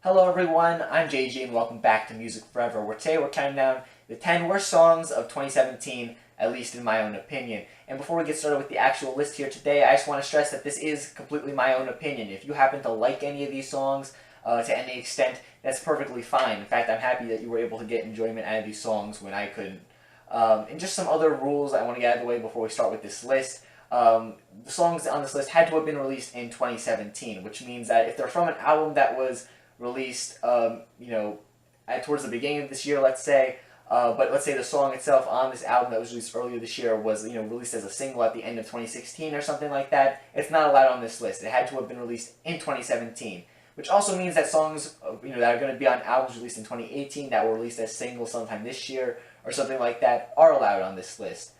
Hello everyone, I'm JG and welcome back to Music Forever, where today we're counting down the 10 worst songs of 2017, at least in my own opinion. And before we get started with the actual list here today, I just want to stress that this is completely my own opinion. If you happen to like any of these songs to any extent, that's perfectly fine. In fact, I'm happy that you were able to get enjoyment out of these songs when I couldn't. And just some other rules I want to get out of the way before we start with this list. The songs on this list had to have been released in 2017, which means that if they're from an album that was released, towards the beginning of this year, let's say, but let's say the song itself on this album that was released earlier this year was, released as a single at the end of 2016 or something like that, it's not allowed on this list. It had to have been released in 2017, which also means that songs, that are going to be on albums released in 2018 that were released as singles sometime this year or something like that are allowed on this list.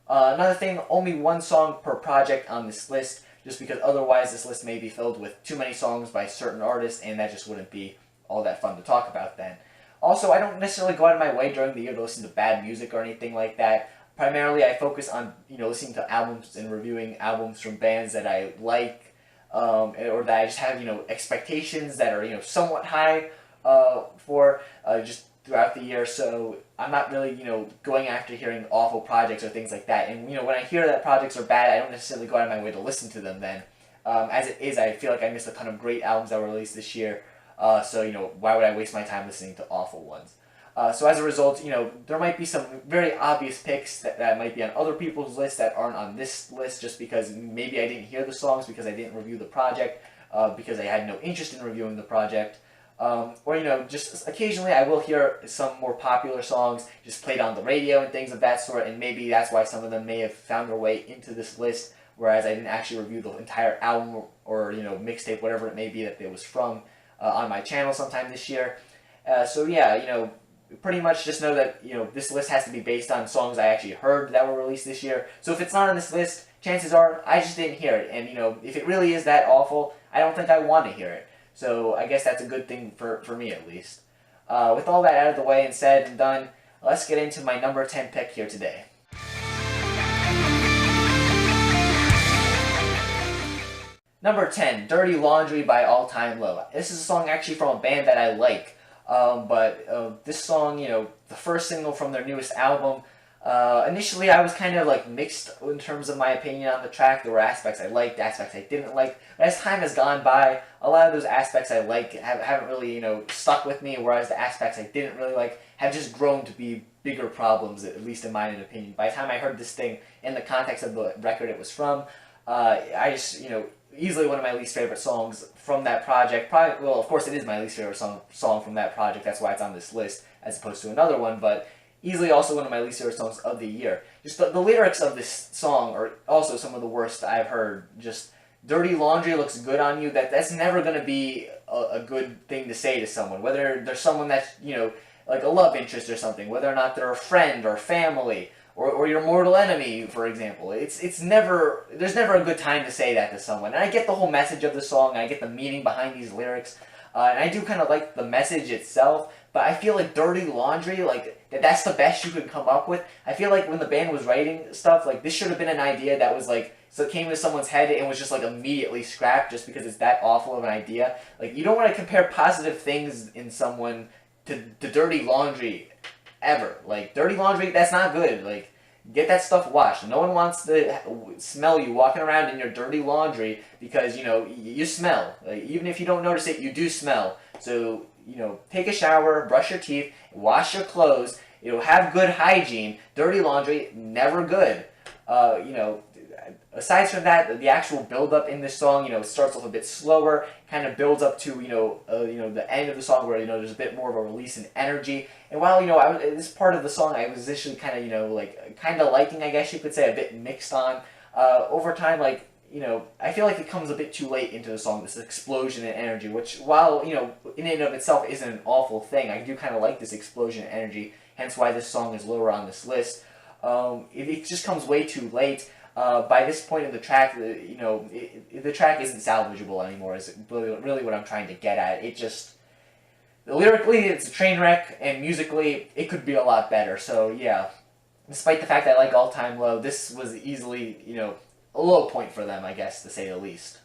Another thing, only one song per project on this list, just because otherwise this list may be filled with too many songs by certain artists, and that just wouldn't be all that fun to talk about then. Also, I don't necessarily go out of my way during the year to listen to bad music or anything like that. Primarily, I focus on, listening to albums and reviewing albums from bands that I like, or that I just have, expectations that are, somewhat high for just throughout the year. So I'm not really, going after hearing awful projects or things like that. And, when I hear that projects are bad, I don't necessarily go out of my way to listen to them then. As it is, I feel like I missed a ton of great albums that were released this year. So, why would I waste my time listening to awful ones? So as a result, there might be some very obvious picks that might be on other people's lists that aren't on this list just because maybe I didn't hear the songs because I didn't review the project, because I had no interest in reviewing the project. Or, just occasionally I will hear some more popular songs just played on the radio and things of that sort, and maybe that's why some of them may have found their way into this list, whereas I didn't actually review the entire album or mixtape, whatever it may be that it was from, on my channel sometime this year. So yeah, pretty much just know that, this list has to be based on songs I actually heard that were released this year. So if it's not on this list, chances are I just didn't hear it, and if it really is that awful, I don't think I want to hear it. So I guess that's a good thing for me at least. With all that out of the way and said and done, let's get into my number 10 pick here today. Number 10, Dirty Laundry by All Time Low. This is a song actually from a band that I like. But this song, the first single from their newest album, initially I was kind of mixed in terms of my opinion on the track. There were aspects I liked, aspects I didn't like. But as time has gone by, a lot of those aspects I like haven't really, stuck with me, whereas the aspects I didn't really like have just grown to be bigger problems, at least in my opinion. By the time I heard this thing in the context of the record it was from, I just, easily one of my least favorite songs from that project. Probably, well, of course it is my least favorite song from that project. That's why it's on this list as opposed to another one, but easily also one of my least favorite songs of the year. Just the lyrics of this song are also some of the worst I've heard. Just, dirty laundry looks good on you. That's never going to be a good thing to say to someone. Whether there's someone that's, like a love interest or something, whether or not they're a friend or family, or your mortal enemy, for example. There's never a good time to say that to someone. And I get the whole message of the song, and I get the meaning behind these lyrics, and I do kind of like the message itself, but I feel like dirty laundry, that's the best you could come up with. I feel like when the band was writing stuff, this should have been an idea that was so it came to someone's head and was just immediately scrapped just because it's that awful of an idea. You don't want to compare positive things in someone to dirty laundry ever. Dirty laundry, that's not good. Get that stuff washed. No one wants to smell you walking around in your dirty laundry because, you smell. Even if you don't notice it, you do smell. So, take a shower, brush your teeth, wash your clothes, have good hygiene. Dirty laundry, never good. Aside from that, the actual build-up in this song, it starts off a bit slower, kind of builds up to, the end of the song where, there's a bit more of a release in energy. And while, this part of the song I was initially kind of, liking, I guess you could say, a bit mixed on, over time, I feel like it comes a bit too late into the song, this explosion in energy, which, while, in and of itself isn't an awful thing, I do kind of like this explosion in energy, hence why this song is lower on this list. It just comes way too late. By this point in the track, the track isn't salvageable anymore, is really what I'm trying to get at. It just, lyrically, it's a train wreck, and musically, it could be a lot better. So, yeah, despite the fact that I like All Time Low, this was easily, a low point for them, I guess, to say the least.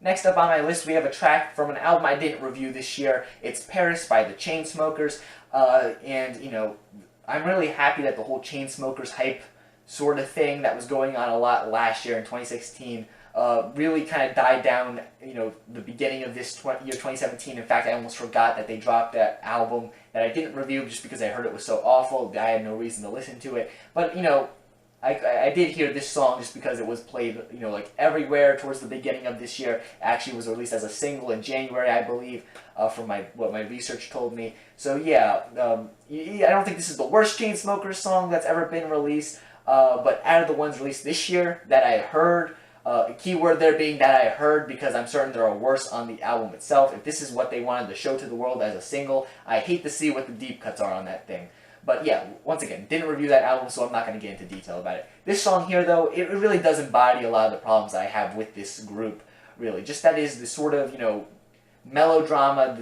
Next up on my list, we have a track from an album I didn't review this year. It's Paris by the Chainsmokers. And, you know, I'm really happy that the whole Chainsmokers hype sort of thing that was going on a lot last year in 2016 really kind of died down, you know, the beginning of this year 2017. In fact, I almost forgot that they dropped that album that I didn't review just because I heard it was so awful. I had no reason to listen to it. But, you know, I did hear this song just because it was played, you know, like everywhere towards the beginning of this year. It actually was released as a single in January, I believe, from what my research told me. So yeah, I don't think this is the worst Chainsmokers song that's ever been released, but out of the ones released this year that I heard, keyword there being that I heard, because I'm certain there are worse on the album itself. If this is what they wanted to show to the world as a single, I hate to see what the deep cuts are on that thing. But yeah, once again, didn't review that album, so I'm not going to get into detail about it. This song here, though, it really does embody a lot of the problems I have with this group, really. Just that is the sort of, you know, melodrama,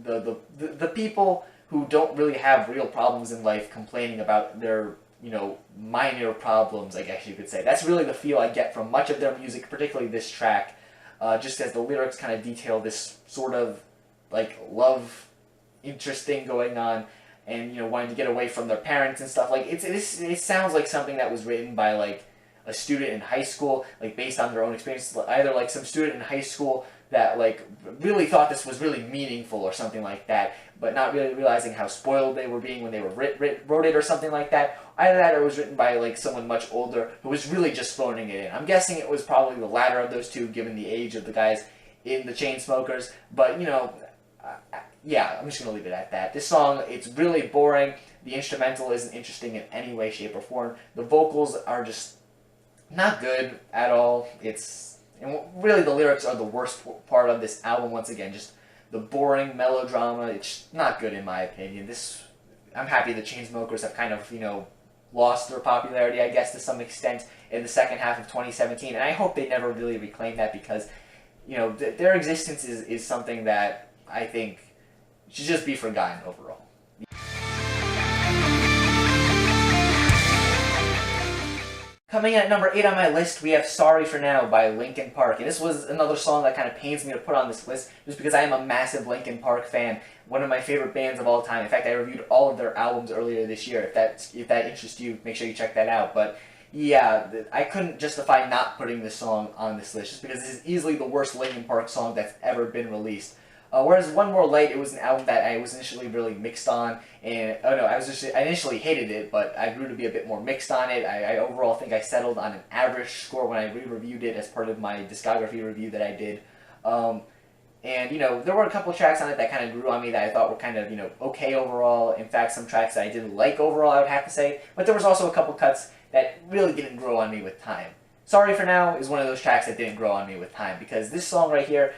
the people who don't really have real problems in life complaining about their, you know, minor problems, I guess you could say. That's really the feel I get from much of their music, particularly this track, just as the lyrics kind of detail this sort of, like, love interest thing going on, and, you know, wanting to get away from their parents and stuff. Like, it sounds like something that was written by, like, a student in high school, like, based on their own experiences. Either, like, some student in high school that, like, really thought this was really meaningful or something like that, but not really realizing how spoiled they were being when they wrote it or something like that. Either that, or it was written by, like, someone much older who was really just phoning it in. I'm guessing it was probably the latter of those two, given the age of the guys in the Chainsmokers. But, you know, yeah, I'm just going to leave it at that. This song, it's really boring. The instrumental isn't interesting in any way, shape, or form. The vocals are just not good at all. And really the lyrics are the worst part of this album, once again. Just the boring melodrama. It's not good in my opinion. I'm happy the Chainsmokers have kind of, you know, lost their popularity, I guess, to some extent in the second half of 2017. And I hope they never really reclaim that, because, you know, their existence is something that I think should just be forgotten overall. Coming in at number 8 on my list, we have Sorry for Now by Linkin Park. And this was another song that kind of pains me to put on this list, just because I am a massive Linkin Park fan. One of my favorite bands of all time. In fact, I reviewed all of their albums earlier this year. If that interests you, make sure you check that out. But yeah, I couldn't justify not putting this song on this list, just because this is easily the worst Linkin Park song that's ever been released. Whereas One More Light, it was an album that I was initially really mixed on, and I initially hated it, but I grew to be a bit more mixed on it. I overall think I settled on an average score when I re-reviewed it as part of my discography review that I did. And, you know, there were a couple tracks on it that kind of grew on me that I thought were kind of, you know, okay overall. In fact, some tracks that I didn't like overall, I would have to say. But there was also a couple cuts that really didn't grow on me with time. Sorry for Now is one of those tracks that didn't grow on me with time, because this song right here,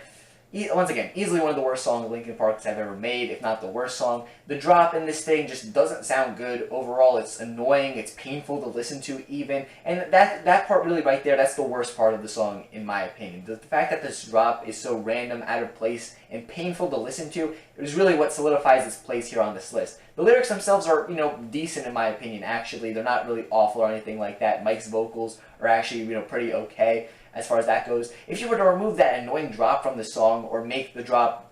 once again, easily one of the worst songs Linkin Park have ever made, if not the worst song. The drop in this thing just doesn't sound good overall. It's annoying, it's painful to listen to even, and that part really right there, that's the worst part of the song in my opinion. The fact that this drop is so random, out of place, and painful to listen to is really what solidifies its place here on this list. The lyrics themselves are, you know, decent in my opinion, actually. They're not really awful or anything like that. Mike's vocals are actually, you know, pretty okay as far as that goes. If you were to remove that annoying drop from the song, or make the drop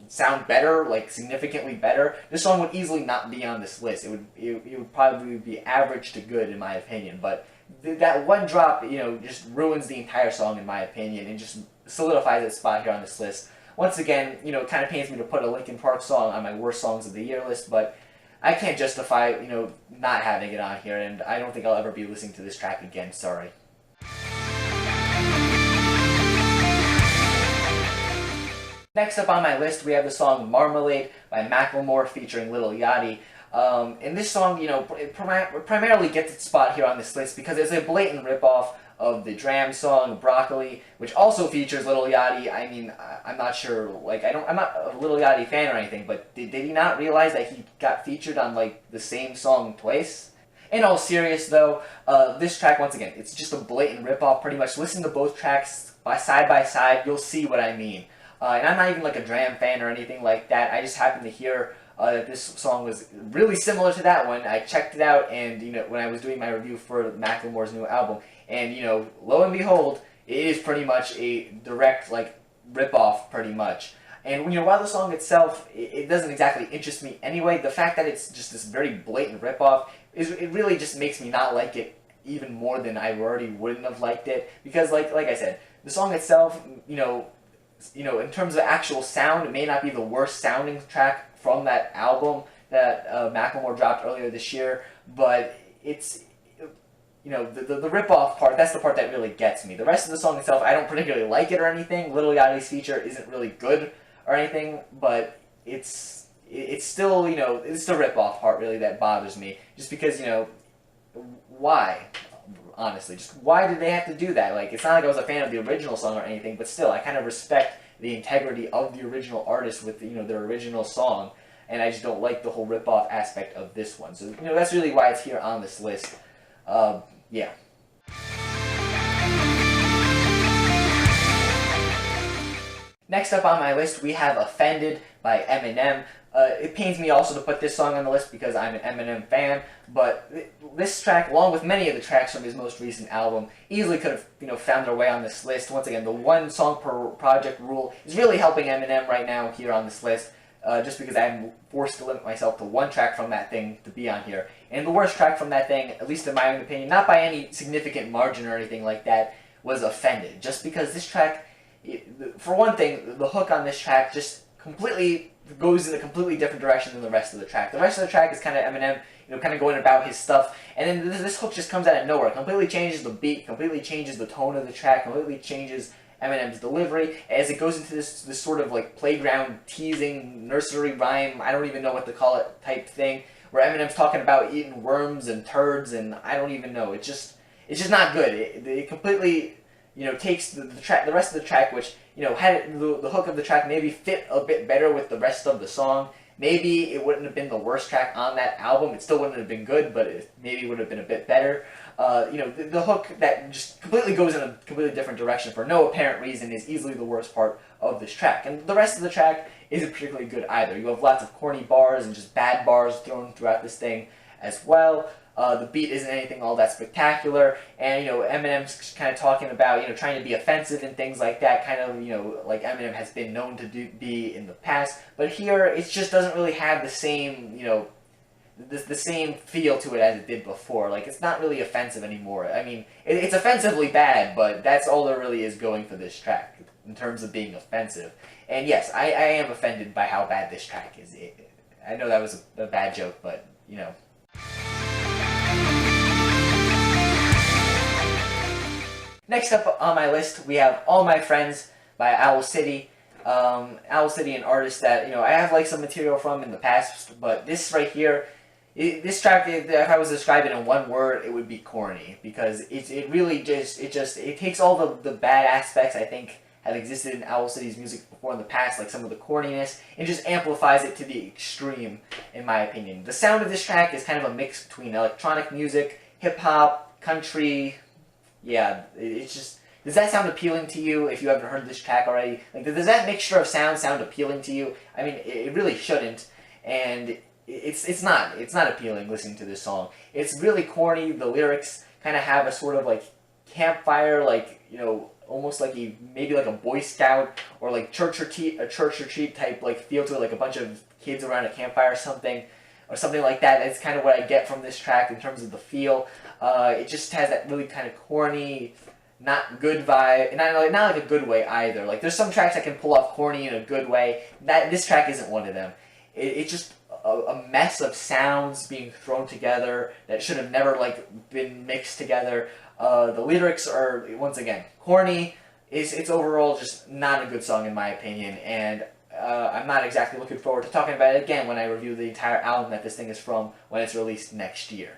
sound better, like significantly better, this song would easily not be on this list. It would probably be average to good in my opinion. But that one drop, you know, just ruins the entire song in my opinion, and just solidifies its spot here on this list. Once again, you know, it kind of pains me to put a Linkin Park song on my worst songs of the year list, but I can't justify, you know, not having it on here, and I don't think I'll ever be listening to this track again. Sorry. Next up on my list, we have the song Marmalade by Macklemore featuring Lil Yachty. And this song, you know, primarily gets its spot here on this list because it's a blatant ripoff of the Dram song Broccoli, which also features Lil Yachty. I mean, I'm not sure, like, I'm not a Lil Yachty fan or anything, but did he not realize that he got featured on, like, the same song twice? In all serious, though, this track, once again, it's just a blatant ripoff, pretty much. Listen to both tracks side by side, you'll see what I mean. And I'm not even like a Dram fan or anything like that. I just happened to hear that this song was really similar to that one. I checked it out, and, you know, when I was doing my review for Macklemore's new album, and, you know, lo and behold, it is pretty much a direct, like, ripoff pretty much. And while the song itself, it doesn't exactly interest me anyway, the fact that it's just this very blatant ripoff it really just makes me not like it even more than I already wouldn't have liked it. Because like I said, the song itself, in terms of actual sound, it may not be the worst sounding track from that album that Macklemore dropped earlier this year, but it's the rip-off part, that's the part that really gets me. The rest of the song itself, I don't particularly like it or anything. Lil Yachty's feature isn't really good or anything, but it's still, it's the rip-off part really that bothers me. Just because, why? Honestly, just why did they have to do that? Like, it's not like I was a fan of the original song or anything, but still, I kind of respect the integrity of the original artist with, their original song, and I just don't like the whole rip-off aspect of this one. So, that's really why it's here on this list. Yeah. Next up on my list, we have Offended by Eminem. It pains me also to put this song on the list because I'm an Eminem fan, but this track, along with many of the tracks from his most recent album, easily could have found their way on this list. Once again, the one song per project rule is really helping Eminem right now here on this list, just because I'm forced to limit myself to one track from that thing to be on here. And the worst track from that thing, at least in my own opinion, not by any significant margin or anything like that, was Offended. Just because this track, for one thing, the hook on this track just completely goes in a completely different direction than the rest of the track. The rest of the track is kind of Eminem, kind of going about his stuff, and then this hook just comes out of nowhere. It completely changes the beat, completely changes the tone of the track, completely changes Eminem's delivery as it goes into this sort of like playground teasing nursery rhyme, I don't even know what to call it, type thing, where Eminem's talking about eating worms and turds, and I don't even know. It's just not good. It completely takes the rest of the track, which had the hook of the track maybe fit a bit better with the rest of the song. Maybe it wouldn't have been the worst track on that album. It still wouldn't have been good, but it maybe would have been a bit better. The hook that just completely goes in a completely different direction for no apparent reason is easily the worst part of this track. And the rest of the track isn't particularly good either. You have lots of corny bars and just bad bars thrown throughout this thing as well. The beat isn't anything all that spectacular, and Eminem's kind of talking about trying to be offensive and things like that, kind of like Eminem has been known to be in the past. But here it just doesn't really have the same the same feel to it as it did before. Like, it's not really offensive anymore. I mean, it's offensively bad, but that's all there really is going for this track in terms of being offensive. And yes, I am offended by how bad this track is. I know that was a bad joke, but Next up on my list, we have All My Friends by Owl City. Owl City, an artist that I have liked some material from in the past, but this right here, this track, if I was to describe it in one word, it would be corny, because it really just takes all the bad aspects I think have existed in Owl City's music before in the past, like some of the corniness, and just amplifies it to the extreme, in my opinion. The sound of this track is kind of a mix between electronic music, hip-hop, country. Yeah, it's just... Does that sound appealing to you if you haven't heard this track already? Like, does that mixture of sound appealing to you? I mean, it really shouldn't, and it's not appealing listening to this song. It's really corny. The lyrics kind of have a sort of like campfire, like, almost like maybe like a Boy Scout or like church retreat type like feel to it, like a bunch of kids around a campfire or something like that. That's kind of what I get from this track in terms of the feel. It just has that really kind of corny, not good vibe, and not like a good way either. Like, there's some tracks that can pull off corny in a good way. This track isn't one of them. It's just a mess of sounds being thrown together that should have never been mixed together. The lyrics are, once again, corny. It's overall just not a good song in my opinion, and I'm not exactly looking forward to talking about it again when I review the entire album that this thing is from when it's released next year.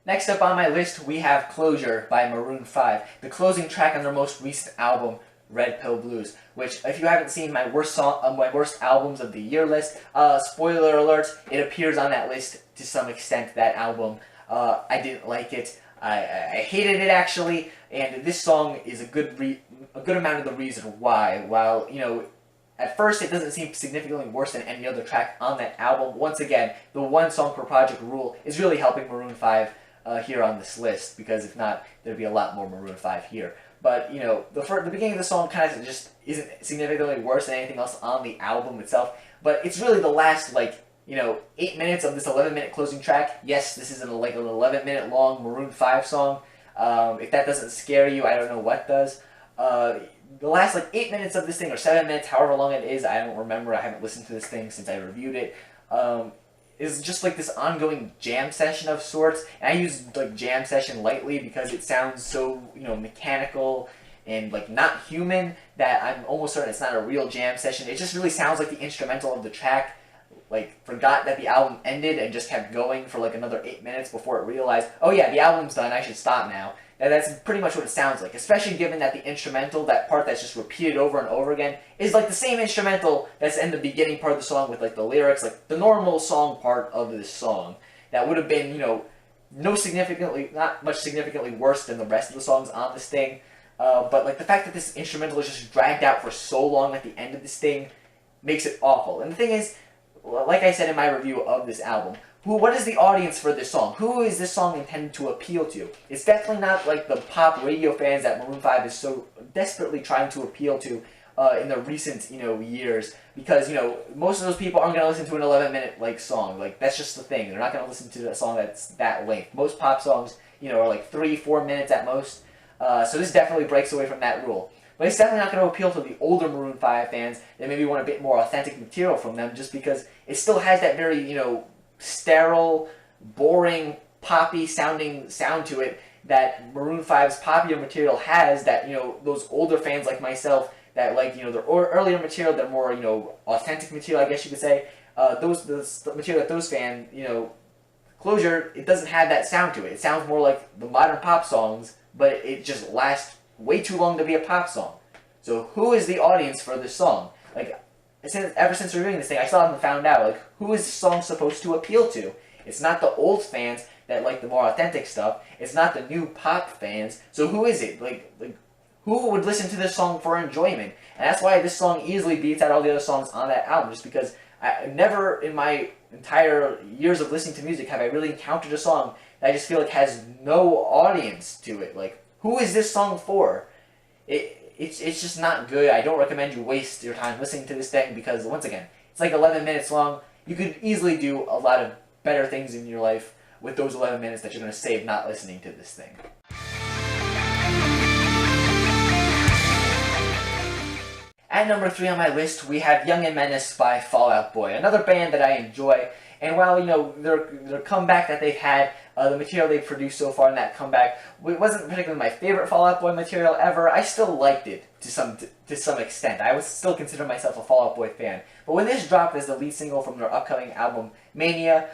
Next up on my list, we have Closure by Maroon 5, the closing track on their most recent album, Red Pill Blues, which, if you haven't seen my worst albums of the year list, spoiler alert, it appears on that list to some extent, that album. I didn't like it. I hated it, actually, and this song is a good amount of the reason why. While, at first it doesn't seem significantly worse than any other track on that album, once again, the one song per project rule is really helping Maroon 5 here on this list, because if not, there'd be a lot more Maroon 5 here. But, you know, the beginning of the song kind of just isn't significantly worse than anything else on the album itself, but it's really the last, like, you know, 8 minutes of this 11-minute closing track. Yes, this is an 11-minute long Maroon 5 song. If that doesn't scare you, I don't know what does. The last, like, 8 minutes of this thing, or 7 minutes, however long it is, I don't remember, I haven't listened to this thing since I reviewed it, is just like this ongoing jam session of sorts. And I use like jam session lightly because it sounds so, you know, mechanical and like not human that I'm almost certain it's not a real jam session. It just really sounds like the instrumental of the track like forgot that the album ended and just kept going for like another 8 minutes before it realized, oh yeah, the album's done, I should stop now. And that's pretty much what it sounds like, especially given that the instrumental, that part that's just repeated over and over again, is like the same instrumental that's in the beginning part of the song with like the lyrics, like the normal song part of this song. That would have been, you know, not much significantly worse than the rest of the songs on this thing. But like the fact that this instrumental is just dragged out for so long at the end of this thing makes it awful. And the thing is, like I said in my review of this album, what is the audience for this song? Who is this song intended to appeal to? It's definitely not like the pop radio fans that Maroon 5 is so desperately trying to appeal to in the recent, you know, years. Because, you know, most of those people aren't going to listen to an 11-minute, like, song. Like, that's just the thing. They're not going to listen to a song that's that length. Most pop songs, you know, are like 3-4 minutes at most. So this definitely breaks away from that rule. But it's definitely not going to appeal to the older Maroon 5 fans that maybe want a bit more authentic material from them, just because it still has that very, you know, sterile, boring, poppy sounding sound to it that Maroon 5's popular material has, that, you know, those older fans like myself that like, you know, their earlier material, their more, you know, authentic material, I guess you could say, the material that those fans, you know, Closure, it doesn't have that sound to it. It sounds more like the modern pop songs, but it just lasts way too long to be a pop song. So who is the audience for this song? Like, ever since reviewing this thing, I still haven't found out, like, who is this song supposed to appeal to? It's not the old fans that like the more authentic stuff. It's not the new pop fans. So who is it? Like who would listen to this song for enjoyment? And that's why this song easily beats out all the other songs on that album, just because I never in my entire years of listening to music have I really encountered a song that I just feel like has no audience to it. Like, who is this song for? It's just not good. I don't recommend you waste your time listening to this thing because, once again, it's like 11 minutes long. You could easily do a lot of better things in your life with those 11 minutes that you're going to save not listening to this thing. At number 3 on my list, we have Young and Menaced by Fall Out Boy, another band that I enjoy. And while, you know, their comeback that they've had, the material they've produced so far in that comeback, it wasn't particularly my favorite Fall Out Boy material ever. I still liked it to some extent. I would still consider myself a Fall Out Boy fan. But when this dropped as the lead single from their upcoming album, Mania,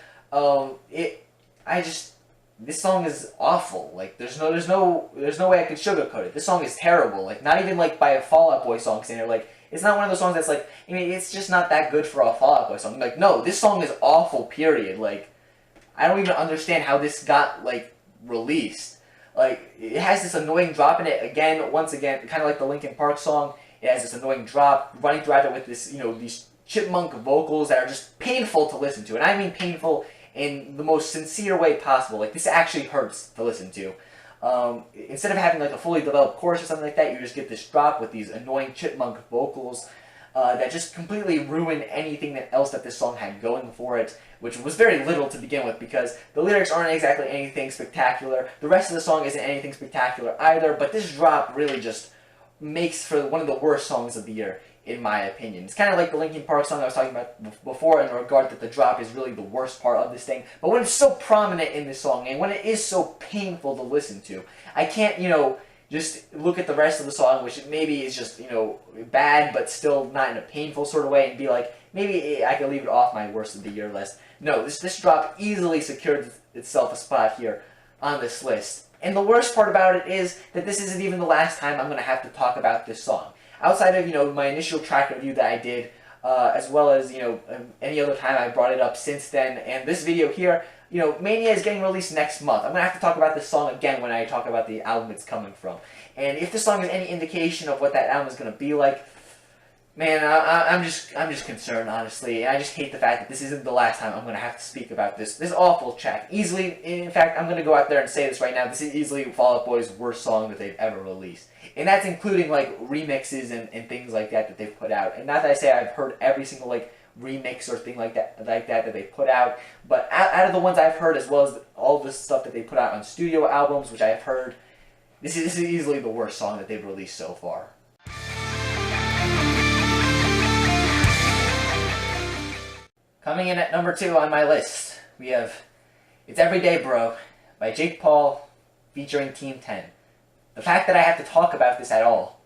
this song is awful. Like, there's no way I could sugarcoat it. This song is terrible. Like, not even like by a Fall Out Boy song standard. Like, it's not one of those songs that's like, I mean, it's just not that good for a Fall Out Boy song. Like, no, this song is awful, period. Like, I don't even understand how this got, like, released. Like, it has this annoying drop in it, once again, kind of like the Linkin Park song. It has this annoying drop, running throughout it with this, you know, these chipmunk vocals that are just painful to listen to. And I mean painful in the most sincere way possible. Like, this actually hurts to listen to. Instead of having like a fully developed chorus or something like that, you just get this drop with these annoying chipmunk vocals that just completely ruin anything else that this song had going for it, which was very little to begin with because the lyrics aren't exactly anything spectacular. The rest of the song isn't anything spectacular either, but this drop really just makes for one of the worst songs of the year, in my opinion. It's kind of like the Linkin Park song I was talking about before in regard that the drop is really the worst part of this thing. But when it's so prominent in this song, and when it is so painful to listen to, I can't, you know, just look at the rest of the song, which maybe is just, you know, bad, but still not in a painful sort of way, and be like, maybe I could leave it off my worst of the year list. No, this drop easily secured itself a spot here on this list. And the worst part about it is that this isn't even the last time I'm going to have to talk about this song. Outside of, you know, my initial track review that I did, as well as, you know, any other time I brought it up since then, and this video here, you know, Mania is getting released next month. I'm going to have to talk about this song again when I talk about the album it's coming from. And if this song is any indication of what that album is going to be like, Man, I'm just concerned, honestly, and I just hate the fact that this isn't the last time I'm gonna have to speak about this awful track. Easily, in fact, I'm gonna go out there and say this right now. This is easily Fall Out Boy's worst song that they've ever released, and that's including like remixes and things like that they've put out. And not that I say I've heard every single like remix or thing like that they put out, but out of the ones I've heard, as well as all the stuff that they put out on studio albums, which I've heard, this is easily the worst song that they've released so far. Coming in at number 2 on my list, we have It's Everyday Bro by Jake Paul featuring Team 10. The fact that I have to talk about this at all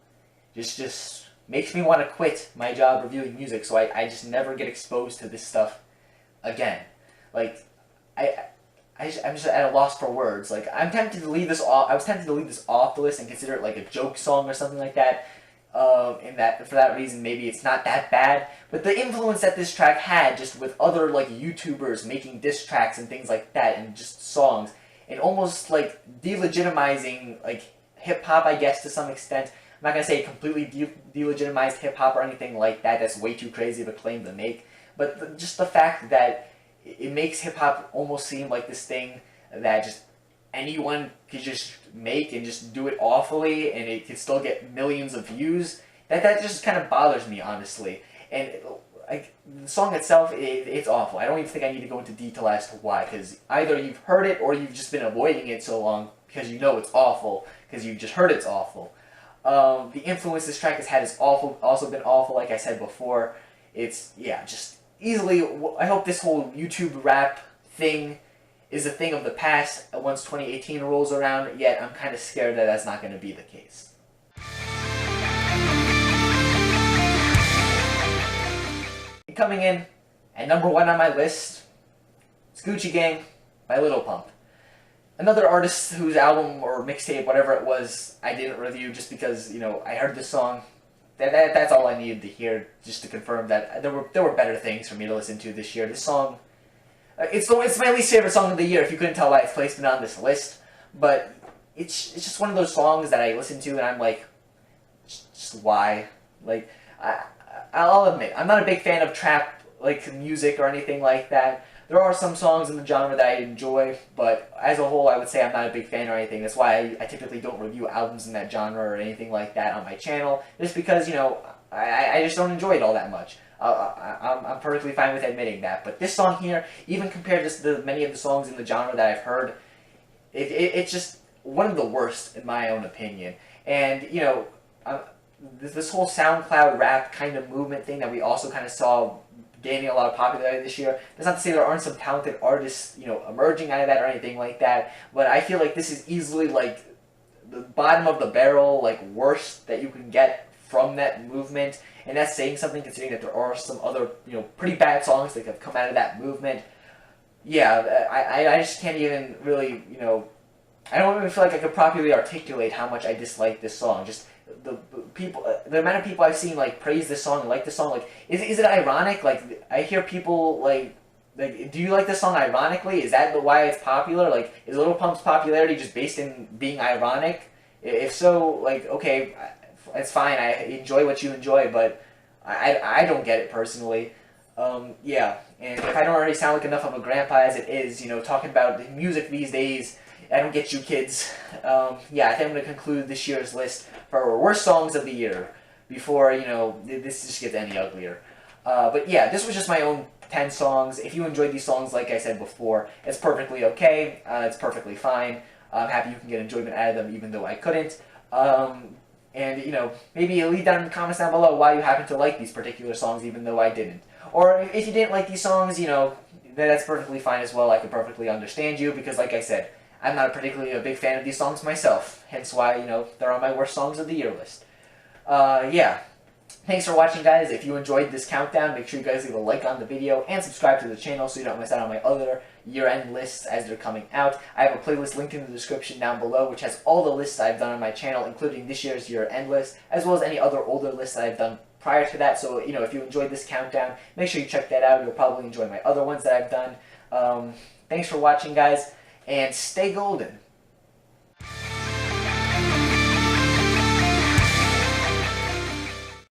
just makes me want to quit my job reviewing music, so I just never get exposed to this stuff again. Like, I'm just at a loss for words. Like, I'm tempted to leave this off. I was tempted to leave this off the list and consider it like a joke song or something like that. And that for that reason, maybe it's not that bad. But the influence that this track had, just with other like YouTubers making diss tracks and things like that, and just songs, and almost like delegitimizing like hip hop, I guess to some extent. I'm not gonna say completely delegitimized hip hop or anything like that. That's way too crazy of a claim to make. But just the fact that it makes hip hop almost seem like this thing that just anyone could just make and just do it awfully, and it could still get millions of views. That just kind of bothers me, honestly. And like the song itself, it's awful. I don't even think I need to go into detail as to why, because either you've heard it or you've just been avoiding it so long because you know it's awful, because you've just heard it's awful. The influence this track has had is awful, also been awful, like I said before. It's, yeah, just easily, I hope this whole YouTube rap thing is a thing of the past once 2018 rolls around, yet I'm kind of scared that that's not going to be the case. And coming in at number 1 on my list, it's Gucci Gang by Lil Pump. Another artist whose album or mixtape, whatever it was, I didn't review just because, you know, I heard the song. That's all I needed to hear, just to confirm that there were better things for me to listen to this year. This song, it's my least favorite song of the year, if you couldn't tell by its placement on this list. But it's just one of those songs that I listen to and I'm like, just why? Like, I'll admit, I'm not a big fan of trap like music or anything like that. There are some songs in the genre that I enjoy, but as a whole, I would say I'm not a big fan or anything. That's why I typically don't review albums in that genre or anything like that on my channel, just because, you know, I just don't enjoy it all that much. I'm perfectly fine with admitting that. But this song here, even compared to many of the songs in the genre that I've heard, it's just one of the worst in my own opinion. And, you know, this whole SoundCloud rap kind of movement thing that we also kind of saw gaining a lot of popularity this year. That's not to say there aren't some talented artists, you know, emerging out of that or anything like that, but I feel like this is easily like the bottom of the barrel, like worst that you can get from that movement, and that's saying something considering that there are some other, you know, pretty bad songs that have come out of that movement. Yeah, I just can't even really, you know, I don't even feel like I could properly articulate how much I dislike this song. Just the amount of people I've seen like praise this song and like this song, like is it ironic? Like I hear people like do you like this song ironically? Is that why it's popular? Like is Lil Pump's popularity just based in being ironic? If so, like okay, it's fine. I enjoy what you enjoy, but I don't get it personally. Yeah, and if I don't already sound like enough of a grandpa as it is, you know, talking about music these days, I don't get you kids. Yeah, I think I'm going to conclude this year's list for our worst songs of the year before, you know, this just gets any uglier. But yeah, this was just my own 10 songs. If you enjoyed these songs, like I said before, it's perfectly okay. It's perfectly fine. I'm happy you can get enjoyment out of them even though I couldn't. And, you know, maybe leave down in the comments down below why you happen to like these particular songs even though I didn't. Or if you didn't like these songs, you know, that's perfectly fine as well. I can perfectly understand you because, like I said, I'm not particularly a big fan of these songs myself, hence why, you know, they're on my worst songs of the year list. Yeah. Thanks for watching, guys. If you enjoyed this countdown, make sure you guys leave a like on the video and subscribe to the channel so you don't miss out on my other year-end lists as they're coming out. I have a playlist linked in the description down below which has all the lists I've done on my channel, including this year's year-end list, as well as any other older lists that I've done prior to that. So, you know, if you enjoyed this countdown, make sure you check that out. You'll probably enjoy my other ones that I've done. Thanks for watching, guys, and stay golden.